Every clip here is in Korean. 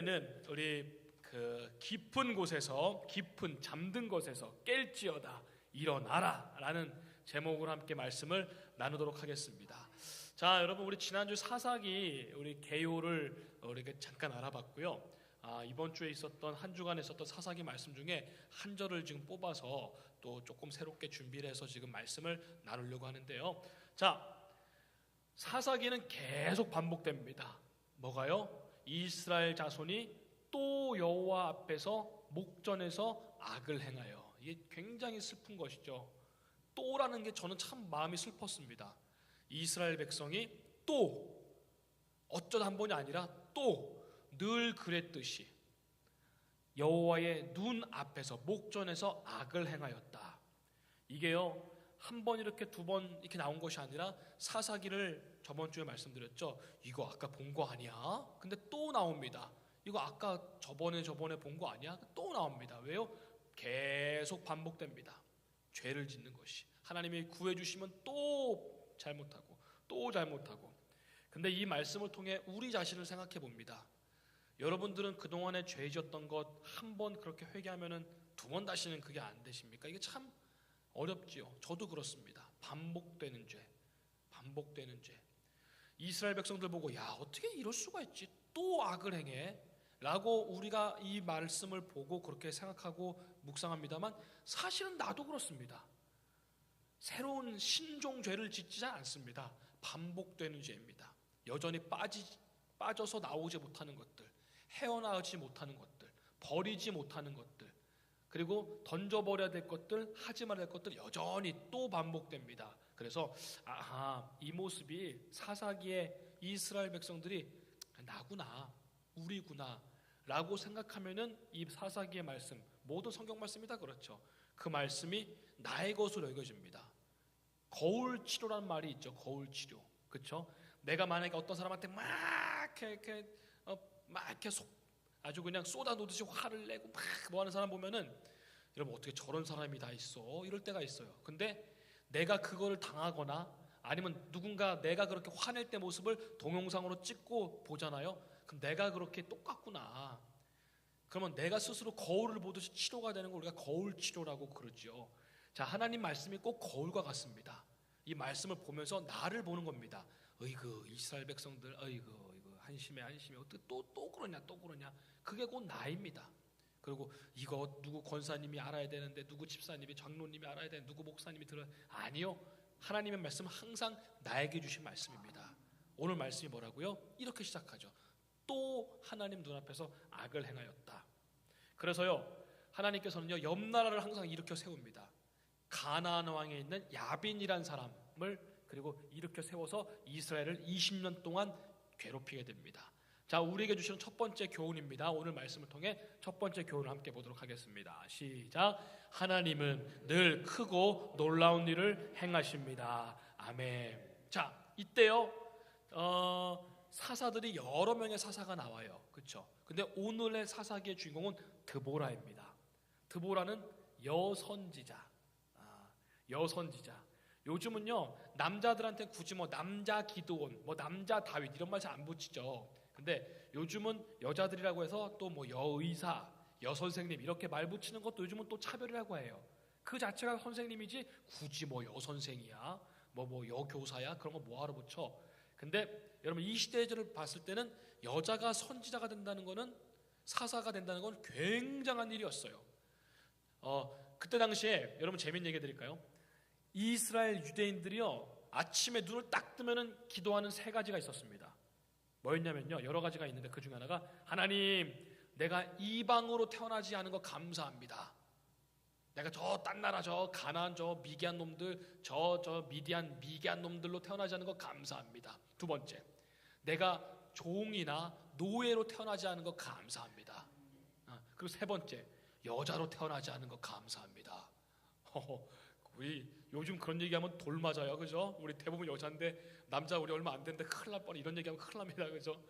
는 우리 그 깊은 곳에서 깊은 잠든 것에서 깰지어다 일어나라 라는 제목으로 함께 말씀을 나누도록 하겠습니다. 자, 여러분, 우리 지난주 사사기 우리 개요를 우리가 잠깐 알아봤고요. 이번 주에 있었던 한 주간에 있었던 사사기 말씀 중에 한 절을 지금 뽑아서 또 조금 새롭게 준비를 해서 지금 말씀을 나누려고 하는데요. 자, 사사기는 계속 반복됩니다. 뭐가요? 이스라엘 자손이 또 여호와 앞에서 목전에서 악을 행하여. 이게 굉장히 슬픈 것이죠. 또라는 게 저는 참 마음이 슬펐습니다. 이스라엘 백성이 또 어쩌다 한 번이 아니라 또 늘 그랬듯이 여호와의 눈 앞에서 목전에서 악을 행하였다. 이게요, 한 번 이렇게 두 번 이렇게 나온 것이 아니라 사사기를 저번 주에 말씀드렸죠. 이거 아까 본 거 아니야? 근데 또 나옵니다. 이거 아까 저번에 본 거 아니야? 또 나옵니다. 왜요? 계속 반복됩니다. 죄를 짓는 것이. 하나님이 구해주시면 또 잘못하고 또 잘못하고. 근데 이 말씀을 통해 우리 자신을 생각해 봅니다. 여러분들은 그동안에 죄 지었던 것 한 번 그렇게 회개하면은 두 번 다시는 그게 안 되십니까? 이게 참 어렵지요. 저도 그렇습니다. 반복되는 죄, 반복되는 죄. 이스라엘 백성들 보고 야, 어떻게 이럴 수가 있지? 또 악을 행해? 라고 우리가 이 말씀을 보고 그렇게 생각하고 묵상합니다만 사실은 나도 그렇습니다. 새로운 신종 죄를 짓지 않습니다. 반복되는 죄입니다. 여전히 빠져서 나오지 못하는 것들, 헤어나오지 못하는 것들, 버리지 못하는 것들, 그리고 던져버려야 될 것들, 하지 말아야 될 것들 여전히 또 반복됩니다. 그래서 이 모습이 사사기의 이스라엘 백성들이 나구나, 우리구나 라고 생각하면은 이 사사기의 말씀, 모든 성경 말씀이 다 그렇죠. 그 말씀이 나의 것으로 여겨집니다. 거울 치료라는 말이 있죠. 거울 치료, 그렇죠? 내가 만약에 어떤 사람한테 막 이렇게 아주 그냥 쏟아놓듯이 화를 내고 막 뭐 하는 사람 보면은 여러분 어떻게 저런 사람이 다 있어? 이럴 때가 있어요. 근데 내가 그거를 당하거나 아니면 누군가 내가 그렇게 화낼 때 모습을 동영상으로 찍고 보잖아요. 그럼 내가 그렇게 똑같구나. 그러면 내가 스스로 거울을 보듯이 치료가 되는 걸 우리가 거울 치료라고 그러죠. 자, 하나님 말씀이 꼭 거울과 같습니다. 이 말씀을 보면서 나를 보는 겁니다. 어이구, 이스라엘 백성들, 어이구 한심해 어떻게 또 그러냐. 그게 곧 나입니다. 그리고 이거 누구 권사님이 알아야 되는데, 누구 집사님이, 장로님이 알아야 되는데, 누구 목사님이 들어야. 아니요, 하나님의 말씀은 항상 나에게 주신 말씀입니다. 오늘 말씀이 뭐라고요? 이렇게 시작하죠. 또 하나님 눈앞에서 악을 행하였다. 그래서요, 하나님께서는요, 옆 나라를 항상 일으켜 세웁니다. 가나안 왕에 있는 야빈이란 사람을 그리고 일으켜 세워서 이스라엘을 20년 동안 괴롭히게 됩니다. 자, 우리에게 주시는 첫 번째 교훈입니다. 오늘 말씀을 통해 첫 번째 교훈을 함께 보도록 하겠습니다. 시작. 하나님은 늘 크고 놀라운 일을 행하십니다. 아멘. 자, 이때요, 사사들이 여러 명의 사사가 나와요. 그렇죠? 근데 오늘의 사사기의 주인공은 드보라입니다. 드보라는 여선지자. 여선지자. 요즘은요, 남자들한테 굳이 뭐 남자 기드온, 뭐 남자 다윗 이런 말 잘 안 붙이죠. 근데 요즘은 여자들이라고 해서 또 뭐 여의사, 여선생님 이렇게 말 붙이는 것도 요즘은 또 차별이라고 해요. 그 자체가 선생님이지 굳이 뭐 여선생이야, 뭐 여교사야 그런 거 뭐하러 붙여. 근데 여러분, 이 시대를 봤을 때는 여자가 선지자가 된다는 거는, 사사가 된다는 건 굉장한 일이었어요. 그때 당시에 여러분 재밌는 얘기 드릴까요? 이스라엘 유대인들이요, 아침에 눈을 딱 뜨면은 기도하는 세 가지가 있었습니다. 뭐였냐면요, 여러 가지가 있는데 그 중에 하나가, 하나님, 내가 이방으로 태어나지 않은 거 감사합니다. 내가 저 딴 나라, 저 가나안, 저 미디안 놈들, 저 미디안 놈들로 태어나지 않은 거 감사합니다. 두 번째, 내가 종이나 노예로 태어나지 않은 거 감사합니다. 그리고 세 번째, 여자로 태어나지 않은 거 감사합니다. 우리 요즘 그런 얘기하면 돌 맞아요, 그죠? 우리 대부분 여자인데 남자 우리 얼마 안 됐는데 큰일 날 뻔, 이런 얘기하면 큰일 납니다, 그죠?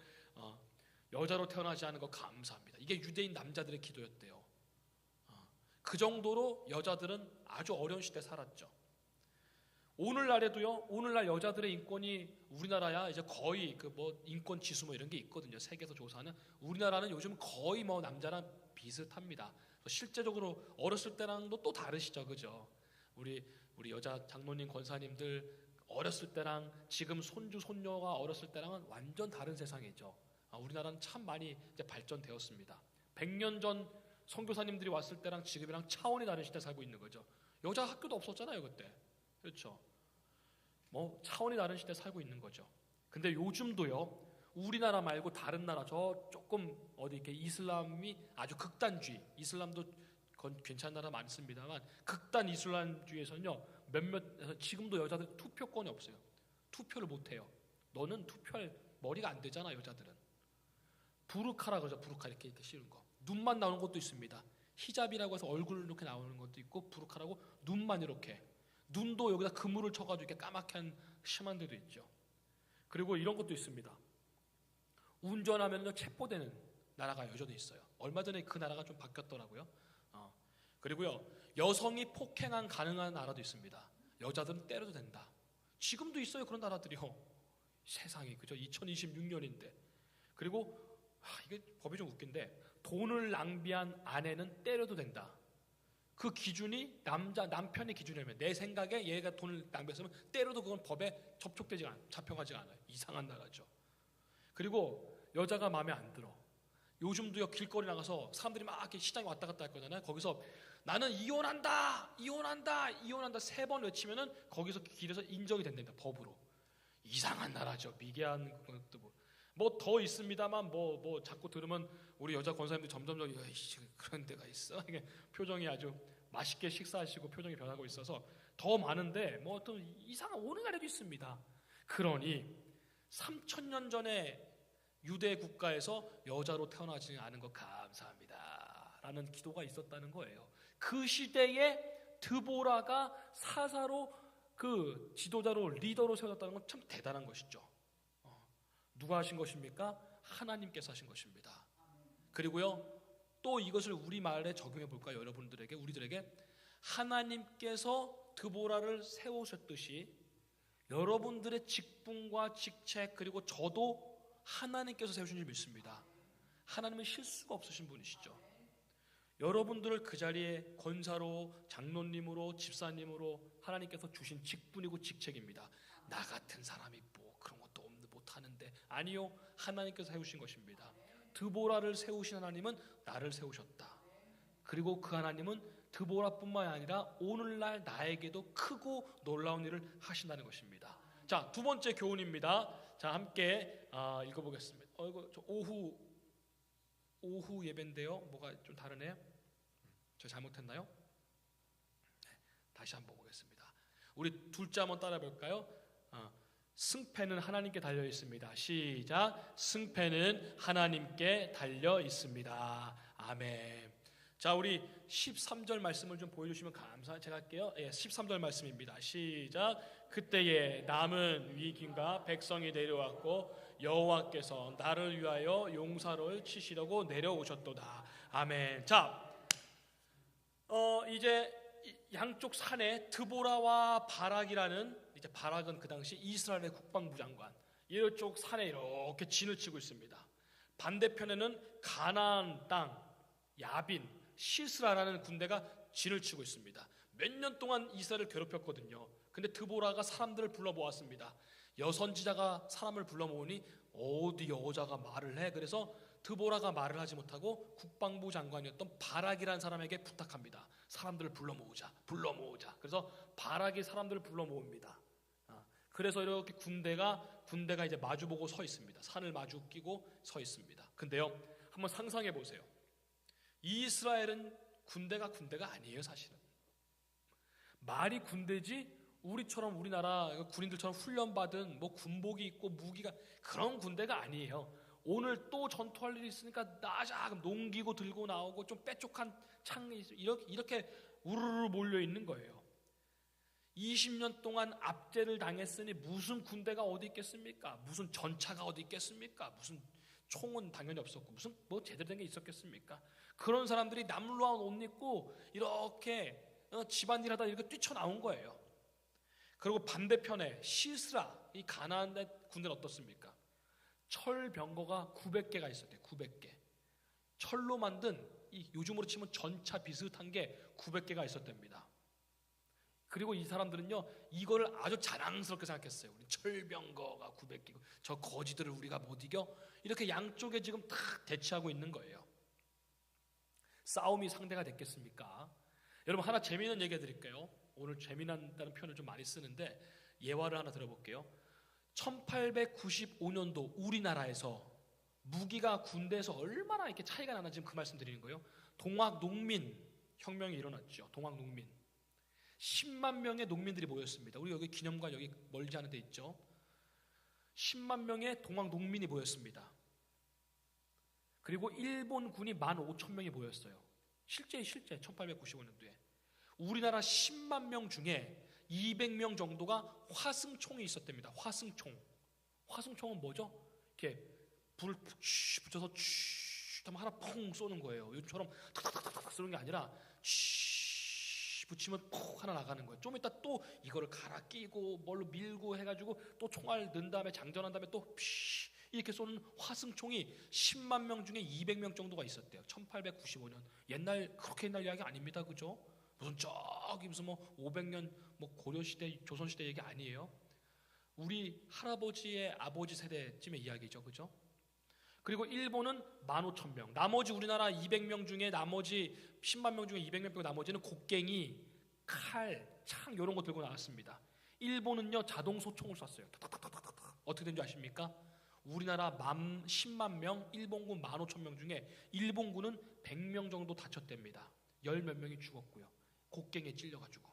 여자로 태어나지 않은 거 감사합니다. 이게 유대인 남자들의 기도였대요. 그 정도로 여자들은 아주 어려운 시대에 살았죠. 오늘날에도요, 오늘날 여자들의 인권이 우리나라야 이제 거의 그 뭐 인권 지수 뭐 이런 게 있거든요. 세계에서 조사하는. 우리나라는 요즘 거의 뭐 남자랑 비슷합니다. 실제적으로 어렸을 때랑도 또 다르시죠, 그죠? 우리 여자 장로님 권사님들 어렸을 때랑 지금 손주 손녀가 어렸을 때랑은 완전 다른 세상이죠. 우리나라는 참 많이 이제 발전되었습니다. 100년 전 선교사님들이 왔을 때랑 지금이랑 차원이 다른 시대 살고 있는 거죠. 여자 학교도 없었잖아요, 그때. 그렇죠? 뭐 차원이 다른 시대 살고 있는 거죠. 근데 요즘도요, 우리나라 말고 다른 나라, 저 조금 어디 이렇게 이슬람이 아주 극단주의, 이슬람도 괜찮은 나라 많습니다만 극단 이슬람주의에서는요, 몇몇 지금도 여자들 투표권이 없어요. 투표를 못 해요. 너는 투표할 머리가 안 되잖아, 여자들은. 부르카라 그러죠. 부르카 이렇게 씌우는 거. 눈만 나오는 것도 있습니다. 히잡이라고 해서 얼굴 이렇게 나오는 것도 있고, 부르카라고 눈만 이렇게. 눈도 여기다 그물을 쳐가지고 이렇게 까맣게 한 심한 데도 있죠. 그리고 이런 것도 있습니다. 운전하면 체포되는 나라가 여전히 있어요. 얼마 전에 그 나라가 좀 바뀌었더라고요. 그리고요, 여성이 폭행한 가능한 나라도 있습니다. 여자들은 때려도 된다. 지금도 있어요, 그런 나라들이요. 세상에, 그죠? 2026년인데. 그리고 이게 법이 좀 웃긴데, 돈을 낭비한 아내는 때려도 된다. 그 기준이 남편의 기준이라면, 내 생각에 얘가 돈을 낭비했으면 때려도 그건 법에 잡혀가지가 않아요. 이상한 나라죠. 그리고 여자가 마음에 안 들어. 요즘도요, 길거리 나가서 사람들이 막 이렇게 시장에 왔다 갔다 할 거잖아요. 거기서 나는 이혼한다 3번 외치면은 거기서 길에서 인정이 된답니다, 법으로. 이상한 나라죠. 미개한 것도 뭐 더 있습니다만 뭐 자꾸 들으면 우리 여자 권사님들 점점 그런 데가 있어. 이게 표정이 아주 맛있게 식사하시고 표정이 변하고 있어서 더 많은데 뭐 어떤 이상한 오늘날에도 있습니다. 그러니 3000년 전에 유대 국가에서 여자로 태어나지 않은 것 감사합니다 라는 기도가 있었다는 거예요. 그 시대에 드보라가 사사로 그 지도자로 리더로 세워졌다는 건 참 대단한 것이죠. 누가 하신 것입니까? 하나님께서 하신 것입니다. 그리고요, 또 이것을 우리말에 적용해 볼까요? 여러분들에게, 우리들에게 하나님께서 드보라를 세우셨듯이 여러분들의 직분과 직책, 그리고 저도 하나님께서 세우신 줄 믿습니다. 하나님은 실수가 없으신 분이시죠. 여러분들을 그 자리에 권사로, 장로님으로, 집사님으로 하나님께서 주신 직분이고 직책입니다. 나 같은 사람이 뭐 그런 것도 못하는데, 아니요, 하나님께서 세우신 것입니다. 드보라를 세우신 하나님은 나를 세우셨다. 그리고 그 하나님은 드보라뿐만 아니라 오늘날 나에게도 크고 놀라운 일을 하신다는 것입니다. 자, 두 번째 교훈입니다. 자, 함께 읽어보겠습니다. 이거 저 오후 예배인데요. 뭐가 좀 다르네요. 저 잘못했나요? 네, 다시 한번 보겠습니다. 우리 둘째 한번 따라 볼까요? 승패는 하나님께 달려 있습니다. 시작. 승패는 하나님께 달려 있습니다. 아멘. 자, 우리 13절 말씀을 좀 보여주시면 감사합니다. 제가 할게요. 13절 말씀입니다. 시작. 그때에 남은 위긴과 백성이 내려왔고 여호와께서 나를 위하여 용사를 치시려고 내려오셨도다. 아멘. 자, 이제 양쪽 산에 드보라와 바락이라는, 이제 바락은 그 당시 이스라엘의 국방부 장관, 이쪽 산에 이렇게 진을 치고 있습니다. 반대편에는 가나안 땅 야빈 시스라라는 군대가 진을 치고 있습니다. 몇 년 동안 이스라엘을 괴롭혔거든요. 근데 드보라가 사람들을 불러 모았습니다. 여선지자가 사람을 불러 모으니 어디 여자가 말을 해. 그래서 드보라가 말을 하지 못하고 국방부 장관이었던 바락이라는 사람에게 부탁합니다. 사람들을 불러 모으자. 그래서 바락이 사람들을 불러 모읍니다. 그래서 이렇게 군대가 이제 마주보고 서 있습니다. 산을 마주 끼고 서 있습니다. 근데요, 한번 상상해 보세요. 이스라엘은 군대가 아니에요, 사실은. 말이 군대지 우리처럼 우리나라 군인들처럼 훈련받은 뭐 군복이 있고 무기가 그런 군대가 아니에요. 오늘 또 전투할 일이 있으니까 나자 농기구 들고 나오고 좀 빼쪽한 창이 이렇게 우르르 몰려 있는 거예요. 20년 동안 압제를 당했으니 무슨 군대가 어디 있겠습니까? 무슨 전차가 어디 있겠습니까? 무슨 총은 당연히 없었고 무슨 뭐 제대로 된 게 있었겠습니까? 그런 사람들이 남루한 옷 입고 이렇게 집안일 하다 이렇게 뛰쳐나온 거예요. 그리고 반대편에 시스라, 이 가나안의 군대는 어떻습니까? 철병거가 900개가 있었대요. 900개. 철로 만든 이 요즘으로 치면 전차 비슷한 게 900개가 있었답니다. 그리고 이 사람들은요, 이거를 아주 자랑스럽게 생각했어요. 우리 철병거가 900개고 저 거지들을 우리가 못 이겨? 이렇게 양쪽에 지금 다 대치하고 있는 거예요. 싸움이 상대가 됐겠습니까? 여러분, 하나 재미있는 얘기 해드릴게요. 오늘 재미난다는 표현을 좀 많이 쓰는데 예화를 하나 들어볼게요. 1895년도 우리나라에서 무기가 군대에서 얼마나 이렇게 차이가 나나 지금 그 말씀 드리는 거예요. 동학농민 혁명이 일어났죠. 동학농민 10만 명의 농민들이 모였습니다. 우리 여기 기념관 여기 멀지 않은 데 있죠. 10만 명의 동학농민이 모였습니다. 그리고 일본군이 15,000명이 모였어요. 실제 1895년도에 우리나라 10만 명 중에 200명 정도가 화승총이 있었답니다. 화승총은 뭐죠? 이렇게 불을 붙여서 하면 하나 퐁 쏘는 거예요. 요즘처럼 탁탁탁탁 쏘는 게 아니라 붙이면 푹 하나 나가는 거예요. 좀 이따 또 이거를 갈아 끼고 뭘로 밀고 해가지고 또 총알 넣은 다음에 장전한 다음에 또 이렇게 쏘는 화승총이 10만 명 중에 200명 정도가 있었대요. 1895년. 그렇게 옛날 이야기 아닙니다. 그죠? 무슨 저기 무슨 뭐 500년 뭐 고려시대 조선시대 얘기 아니에요. 우리 할아버지의 아버지 세대쯤의 이야기죠. 그죠? 그리고 일본은 15,000명. 나머지 우리나라 200명 중에 나머지 10만 명 중에 200명 빼고 나머지는 곡괭이, 칼, 창 이런 거 들고 나왔습니다. 일본은요 자동 소총을 쐈어요. 어떻게 된 줄 아십니까? 우리나라 10만 명, 일본군 15,000명 중에 일본군은 100명 정도 다쳤답니다. 10몇 명이 죽었고요. 곡괭이에 찔려가지고.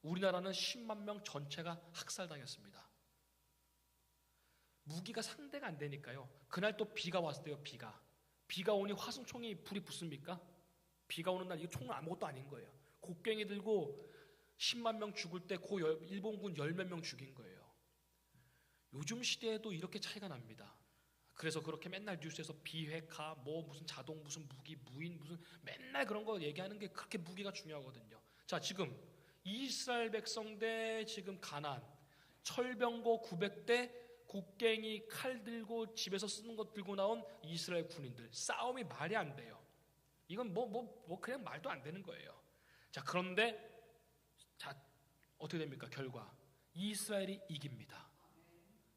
우리나라는 10만 명 전체가 학살당했습니다. 무기가 상대가 안 되니까요. 그날 또 비가 왔대요. 비가 오니 화승총이 불이 붙습니까? 비가 오는 날 이거 총은 아무것도 아닌 거예요. 곡괭이 들고 10만 명 죽을 때 일본군 10몇 명 죽인 거예요. 요즘 시대에도 이렇게 차이가 납니다. 그래서 그렇게 맨날 뉴스에서 비핵화, 뭐 무슨 자동 무슨 무기, 무인 무슨 맨날 그런 거 얘기하는 게 그렇게 무기가 중요하거든요. 자, 지금 이스라엘 백성대 지금 가나안 철병거 900대 곡괭이 칼 들고 집에서 쓰는 것 들고 나온 이스라엘 군인들 싸움이 말이 안 돼요. 이건 뭐 그냥 말도 안 되는 거예요. 자, 그런데 자 어떻게 됩니까? 결과 이스라엘이 이깁니다.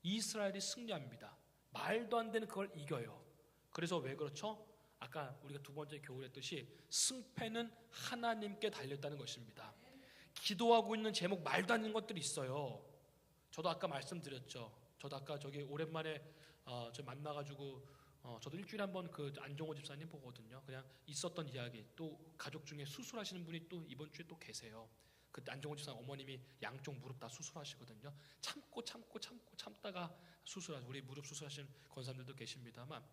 이스라엘이 승리합니다. 말도 안 되는 그걸 이겨요. 그래서 왜 그렇죠? 아까 우리가 두 번째 교훈 했듯이 승패는 하나님께 달렸다는 것입니다. 기도하고 있는 제목 말도 안 되는 것들이 있어요. 저도 아까 말씀드렸죠. 저도 아까 저기 오랜만에 저 만나가지고 저도 일주일에 한 번 그 안종호 집사님 보거든요. 그냥 있었던 이야기. 또 가족 중에 수술하시는 분이 또 이번 주에 또 계세요. 그 안종호 집사님 어머님이 양쪽 무릎 다 수술하시거든요. 참다가 수술하시고 우리 무릎 수술하시는 권사님들도 계십니다만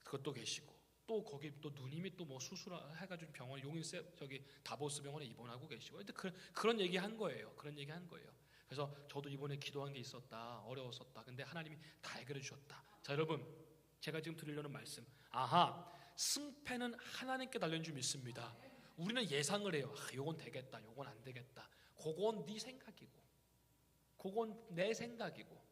그것도 계시고 또 거기 또 누님이 또 뭐 수술해가지고 병원 용인세 저기 다보스 병원에 입원하고 계시고 근데 그런 얘기 한 거예요. 그래서 저도 이번에 기도한 게 있었다. 어려웠었다. 근데 하나님이 다 해결해 주셨다. 자, 여러분 제가 지금 드리려는 말씀 승패는 하나님께 달린 줄 믿습니다. 우리는 예상을 해요. 요건 되겠다. 요건 안 되겠다. 그건 네 생각이고 그건 내 생각이고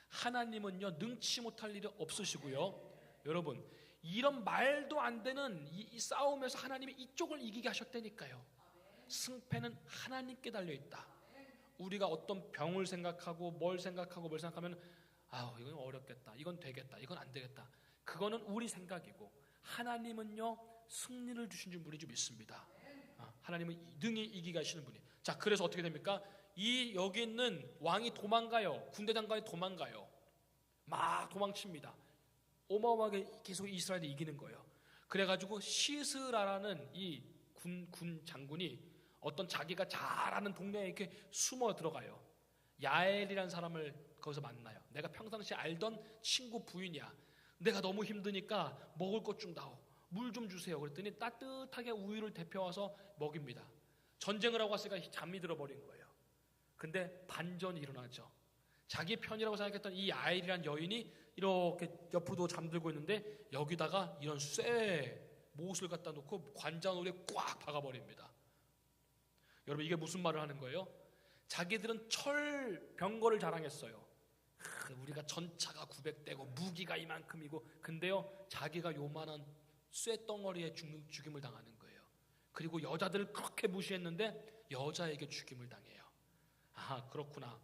하나님은요 능치 못할 일이 없으시고요. 여러분 이런 말도 안 되는 이 싸움에서 하나님이 이쪽을 이기게 하셨다니까요. 승패는 하나님께 달려있다. 우리가 어떤 병을 생각하고 뭘 생각하면 이건 어렵겠다. 이건 되겠다. 이건 안 되겠다. 그거는 우리 생각이고 하나님은요 승리를 주신 줄 우리 좀 믿습니다. 하나님은 능히 이기게 하시는 분이. 자, 그래서 어떻게 됩니까? 여기 있는 왕이 도망가요. 군대 장관이 도망가요. 막 도망칩니다. 어마어마하게 계속 이스라엘이 이기는 거예요. 그래가지고 시스라라는 이 군 장군이 어떤 자기가 잘 아는 동네에 이렇게 숨어 들어가요. 야엘이라는 사람을 거기서 만나요. 내가 평상시에 알던 친구 부인이야. 내가 너무 힘드니까 먹을 것 좀 다오. 물 좀 주세요. 그랬더니 따뜻하게 우유를 데펴와서 먹입니다. 전쟁을 하고 왔으니까 잠이 들어버린 거예요. 근데 반전이 일어나죠. 자기 편이라고 생각했던 이 야엘이라는 여인이 이렇게 옆으로 잠들고 있는데 여기다가 이런 쇠 못을 갖다 놓고 관자놀이에 꽉 박아버립니다. 여러분 이게 무슨 말을 하는 거예요? 자기들은 철 병거를 자랑했어요. 우리가 전차가 900대고 무기가 이만큼이고, 근데요 자기가 요만한 쇠덩어리에 죽임을 당하는 거예요. 그리고 여자들을 그렇게 무시했는데 여자에게 죽임을 당해요. 아, 그렇구나.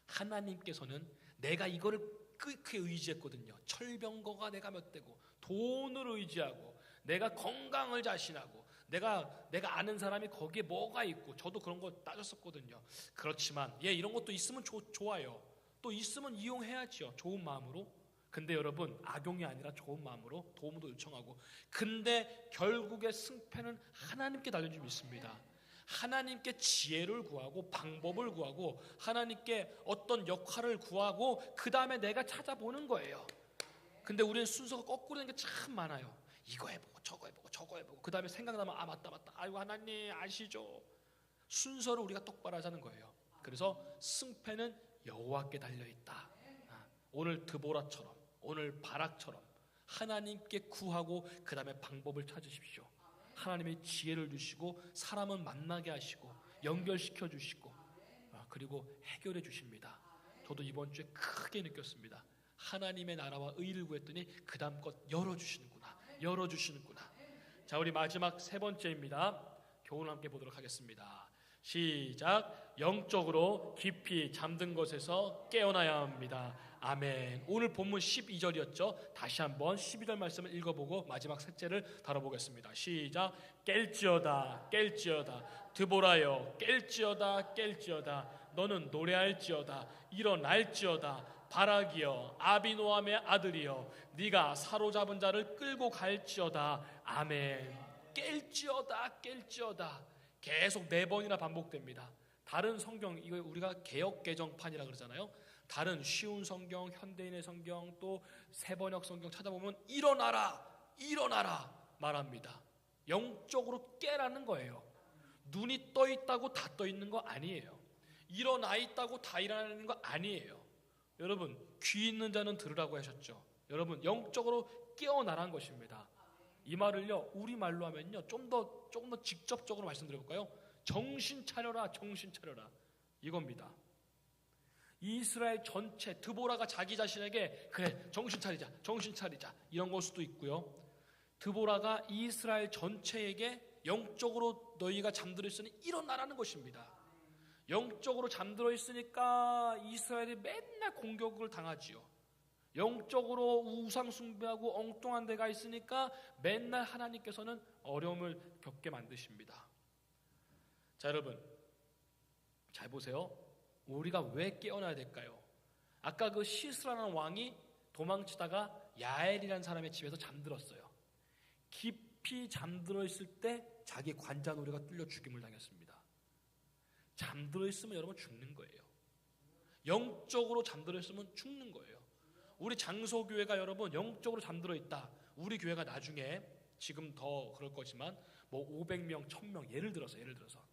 하나님께서는 내가 이거를 그렇게 의지했거든요. 철병거가 내가 몇 대고, 돈을 의지하고, 내가 건강을 자신하고, 내가 아는 사람이 거기에 뭐가 있고, 저도 그런 거 따졌었거든요. 그렇지만 이런 것도 있으면 좋아요. 또 있으면 이용해야죠. 좋은 마음으로. 근데 여러분, 악용이 아니라 좋은 마음으로 도움도 요청하고. 근데 결국에 승패는 하나님께 달린 줄 믿습니다. 하나님께 지혜를 구하고 방법을 구하고 하나님께 어떤 역할을 구하고 그 다음에 내가 찾아보는 거예요. 근데 우리는 순서가 거꾸로 되는 게 참 많아요. 이거 해보고 저거 해보고 저거 해보고 그 다음에 생각나면 아 맞다 아이고 하나님 아시죠. 순서를 우리가 똑바로 하자는 거예요. 그래서 승패는 여호와께 달려있다. 오늘 드보라처럼, 오늘 바락처럼 하나님께 구하고 그 다음에 방법을 찾으십시오. 하나님의 지혜를 주시고 사람은 만나게 하시고 연결시켜 주시고 그리고 해결해 주십니다. 저도 이번 주에 크게 느꼈습니다. 하나님의 나라와 의를 구했더니 그 다음 것 열어주시는구나. 자, 우리 마지막 세 번째입니다. 교훈을 함께 보도록 하겠습니다. 시작. 영적으로 깊이 잠든 것에서 깨어나야 합니다. 아멘. 오늘 본문 12절이었죠. 다시 한번 12절 말씀을 읽어보고 마지막 셋째를 다뤄보겠습니다. 시작. 깰지어다 깰지어다 드보라여 깰지어다 너는 노래할지어다 일어날지어다 바락이여 아비노함의 아들이여 네가 사로잡은 자를 끌고 갈지어다. 아멘. 깰지어다 계속 4번이나 반복됩니다. 다른 성경, 이거 우리가 개역 개정판이라 그러잖아요. 다른 쉬운 성경, 현대인의 성경, 또 세번역 성경 찾아보면 일어나라 말합니다. 영적으로 깨라는 거예요. 눈이 떠 있다고 다 떠 있는 거 아니에요. 일어나 있다고 다 일어나는 거 아니에요. 여러분, 귀 있는 자는 들으라고 하셨죠. 여러분, 영적으로 깨어나라는 것입니다. 이 말을요, 우리 말로 하면요, 좀 더 직접적으로 말씀드려볼까요? 정신 차려라 이겁니다. 이스라엘 전체, 드보라가 자기 자신에게 그래 정신 차리자 이런 걸 수도 있고요. 드보라가 이스라엘 전체에게 영적으로 너희가 잠들어 있으니 일어나라는 것입니다. 영적으로 잠들어 있으니까 이스라엘이 맨날 공격을 당하지요. 영적으로 우상 숭배하고 엉뚱한 데가 있으니까 맨날 하나님께서는 어려움을 겪게 만드십니다. 자, 여러분 잘 보세요. 우리가 왜 깨어나야 될까요? 아까 그 시스라는 왕이 도망치다가 야엘이라는 사람의 집에서 잠들었어요. 깊이 잠들어 있을 때 자기 관자놀이가 뚫려 죽임을 당했습니다. 잠들어 있으면 여러분 죽는 거예요. 영적으로 잠들어 있으면 죽는 거예요. 우리 장소교회가 여러분 영적으로 잠들어 있다. 우리 교회가 나중에 지금 더 그럴 거지만 뭐 500명, 1000명 예를 들어서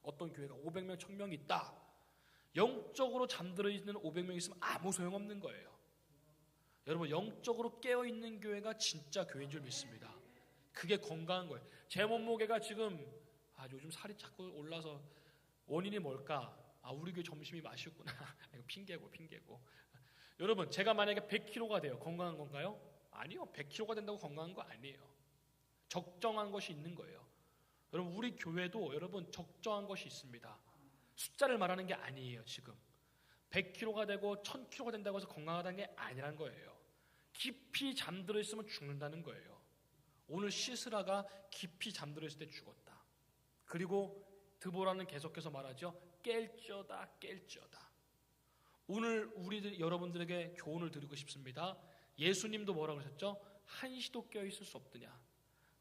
어떤 교회가 500명, 1000명이 있다. 영적으로 잠들어 있는 500명 있으면 아무 소용없는 거예요. 여러분, 영적으로 깨어있는 교회가 진짜 교회인 줄 믿습니다. 그게 건강한 거예요. 제 몸무게가 지금 요즘 살이 자꾸 올라서 원인이 뭘까? 우리 교회 점심이 맛있구나. 이거 핑계고. 여러분, 제가 만약에 100kg가 돼요. 건강한 건가요? 아니요. 100kg가 된다고 건강한 거 아니에요. 적정한 것이 있는 거예요. 여러분, 우리 교회도 여러분 적정한 것이 있습니다. 숫자를 말하는 게 아니에요. 지금 100kg가 되고 1000kg가 된다고 해서 건강하다는 게 아니란 거예요. 깊이 잠들어 있으면 죽는다는 거예요. 오늘 시스라가 깊이 잠들어 있을 때 죽었다. 그리고 드보라는 계속해서 말하죠. 깰지어다. 오늘 여러분들에게 교훈을 드리고 싶습니다. 예수님도 뭐라고 하셨죠? 한시도 깨어있을 수 없느냐.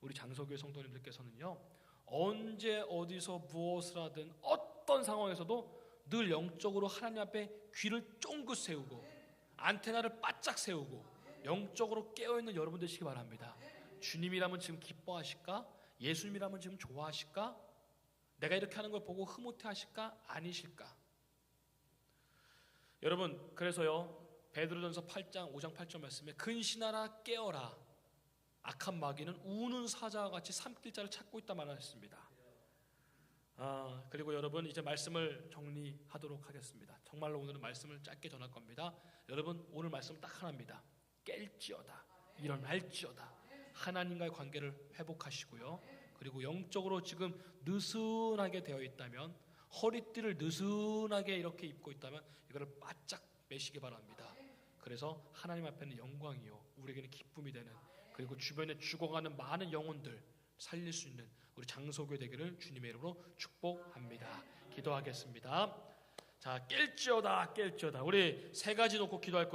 우리 장서교회 성도님들께서는요, 언제 어디서 무엇을 하든 어떤 상황에서도 늘 영적으로 하나님 앞에 귀를 쫑긋 세우고 안테나를 바짝 세우고 영적으로 깨어있는 여러분 되시기 바랍니다. 주님이라면 지금 기뻐하실까? 예수님이라면 지금 좋아하실까? 내가 이렇게 하는 걸 보고 흐뭇해하실까? 아니실까? 여러분, 그래서요, 베드로전서 8장 5장 8절 말씀에 근신하라 깨어라 악한 마귀는 우는 사자와 같이 삼킬 자를 찾고 있다 말하셨습니다. 그리고 여러분 이제 말씀을 정리하도록 하겠습니다. 정말로 오늘은 말씀을 짧게 전할 겁니다. 여러분 오늘 말씀 딱 하나입니다. 깰지어다, 일어날지어다. 하나님과의 관계를 회복하시고요. 그리고 영적으로 지금 느슨하게 되어 있다면, 허리띠를 느슨하게 이렇게 입고 있다면 이거를 바짝 매시기 바랍니다. 그래서 하나님 앞에는 영광이요, 우리에게는 기쁨이 되는, 그리고 주변에 죽어가는 많은 영혼들 살릴 수 있는 우리 장소교 되기를 주님의 이름으로 축복합니다. 기도하겠습니다. 자, 깰지어다, 깰지어다. 우리 세 가지 놓고 기도할 건데